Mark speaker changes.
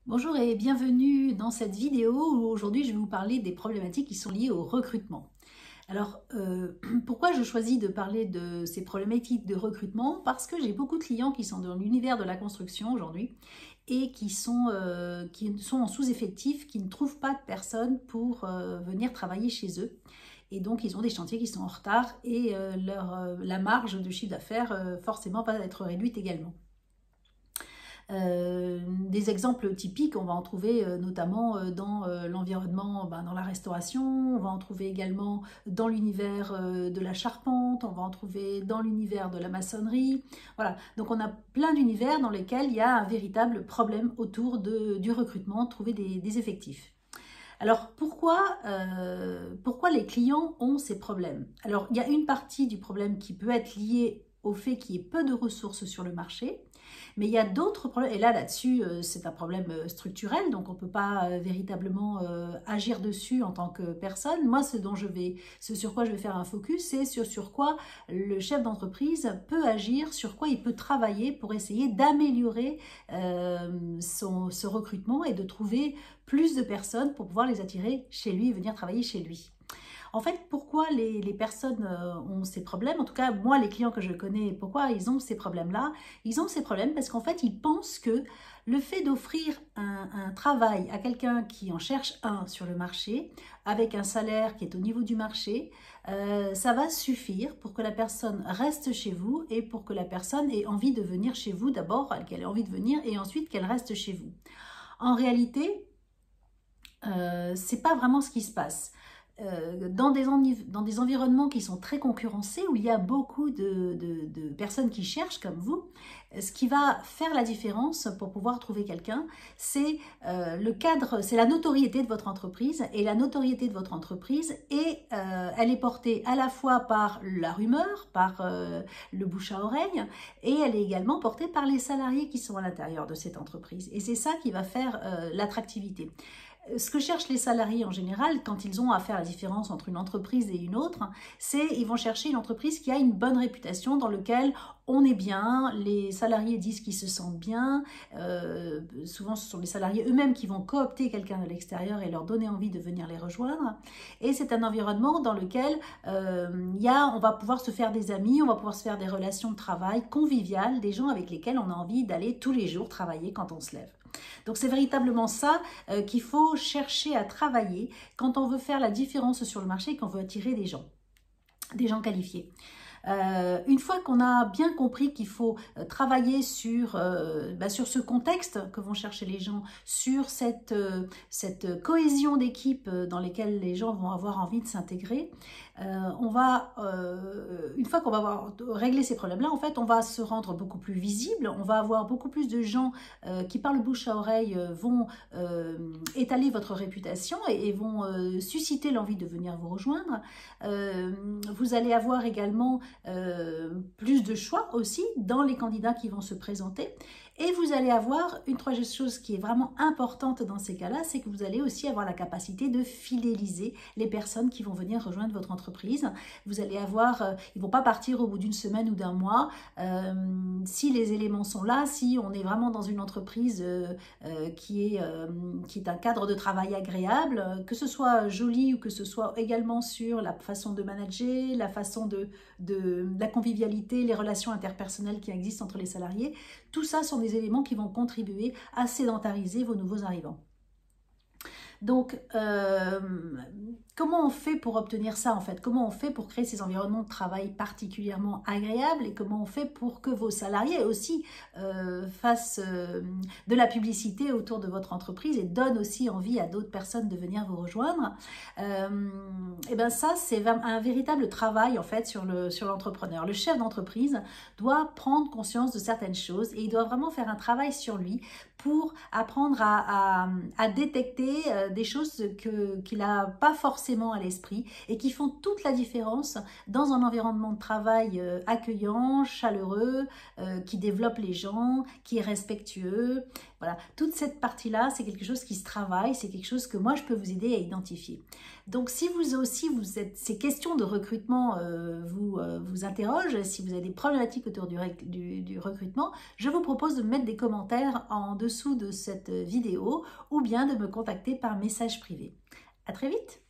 Speaker 1: Bonjour et bienvenue dans cette vidéo où aujourd'hui je vais vous parler des problématiques qui sont liées au recrutement. Alors, pourquoi je choisis de parler de ces problématiques de recrutement? Parce que j'ai beaucoup de clients qui sont dans l'univers de la construction aujourd'hui et qui sont en sous-effectif, qui ne trouvent pas de personnes pour venir travailler chez eux. Et donc, ils ont des chantiers qui sont en retard et la marge de chiffre d'affaires forcément va être réduite également. Des exemples typiques, on va en trouver notamment dans l'environnement, dans la restauration, on va en trouver également dans l'univers de la charpente, on va en trouver dans l'univers de la maçonnerie. Voilà, donc on a plein d'univers dans lesquels il y a un véritable problème autour du recrutement, trouver des effectifs. Alors pourquoi les clients ont ces problèmes? Alors il y a une partie du problème qui peut être liée au fait qu'il y ait peu de ressources sur le marché, mais il y a d'autres problèmes, et là-dessus, c'est un problème structurel, donc on ne peut pas véritablement agir dessus en tant que personne. Moi, ce sur quoi je vais faire un focus, c'est sur quoi le chef d'entreprise peut agir, sur quoi il peut travailler pour essayer d'améliorer ce recrutement et de trouver plus de personnes pour pouvoir les attirer chez lui et venir travailler chez lui. En fait, pourquoi les personnes ont ces problèmes? En tout cas, moi, les clients que je connais, pourquoi ils ont ces problèmes-là? Ils ont ces problèmes parce qu'en fait, ils pensent que le fait d'offrir un travail à quelqu'un qui en cherche un sur le marché, avec un salaire qui est au niveau du marché, ça va suffire pour que la personne reste chez vous et pour que la personne ait envie de venir chez vous d'abord, qu'elle ait envie de venir et ensuite qu'elle reste chez vous. En réalité, c'est pas vraiment ce qui se passe. Dans des environnements qui sont très concurrencés, où il y a beaucoup de personnes qui cherchent comme vous, ce qui va faire la différence pour pouvoir trouver quelqu'un, c'est le cadre, c'est la notoriété de votre entreprise. Et la notoriété de votre entreprise, elle est portée à la fois par la rumeur, par le bouche à oreille, et elle est également portée par les salariés qui sont à l'intérieur de cette entreprise. Et c'est ça qui va faire l'attractivité. Ce que cherchent les salariés en général, quand ils ont à faire la différence entre une entreprise et une autre, c'est qu'ils vont chercher une entreprise qui a une bonne réputation, dans laquelle on est bien, les salariés disent qu'ils se sentent bien, souvent ce sont les salariés eux-mêmes qui vont coopter quelqu'un de l'extérieur et leur donner envie de venir les rejoindre. Et c'est un environnement dans lequel on va pouvoir se faire des amis, on va pouvoir se faire des relations de travail conviviales, des gens avec lesquels on a envie d'aller tous les jours travailler quand on se lève. Donc c'est véritablement ça qu'il faut chercher à travailler quand on veut faire la différence sur le marché et qu'on veut attirer des gens qualifiés. Une fois qu'on a bien compris qu'il faut travailler sur ce contexte que vont chercher les gens, sur cette cohésion d'équipe dans lesquelles les gens vont avoir envie de s'intégrer, une fois qu'on va avoir réglé ces problèmes-là, en fait, on va se rendre beaucoup plus visible, on va avoir beaucoup plus de gens qui, par le bouche à oreille, vont étaler votre réputation et vont susciter l'envie de venir vous rejoindre. Vous allez avoir également plus de choix aussi dans les candidats qui vont se présenter. Et vous allez avoir une troisième chose qui est vraiment importante dans ces cas-là, c'est que vous allez aussi avoir la capacité de fidéliser les personnes qui vont venir rejoindre votre entreprise. Vous allez avoir, ils ne vont pas partir au bout d'une semaine ou d'un mois. Si les éléments sont là, si on est vraiment dans une entreprise qui est un cadre de travail agréable, que ce soit joli ou que ce soit également sur la façon de manager, la façon de la convivialité, les relations interpersonnelles qui existent entre les salariés, tout ça sont des éléments qui vont contribuer à sédentariser vos nouveaux arrivants. Donc, comment on fait pour obtenir ça en fait? Comment on fait pour créer ces environnements de travail particulièrement agréables et comment on fait pour que vos salariés aussi fassent de la publicité autour de votre entreprise et donnent aussi envie à d'autres personnes de venir vous rejoindre? Et bien ça, c'est un véritable travail en fait sur l'entrepreneur. Le chef d'entreprise doit prendre conscience de certaines choses et il doit vraiment faire un travail sur lui pour apprendre à détecter des choses qu'il n'a pas forcément à l'esprit et qui font toute la différence dans un environnement de travail accueillant, chaleureux, qui développe les gens, qui est respectueux, Voilà, toute cette partie-là, c'est quelque chose qui se travaille, c'est quelque chose que moi, je peux vous aider à identifier. Donc, si vous aussi, ces questions de recrutement vous interrogent, si vous avez des problématiques autour du recrutement, je vous propose de mettre des commentaires en dessous de cette vidéo ou bien de me contacter par message privé. À très vite!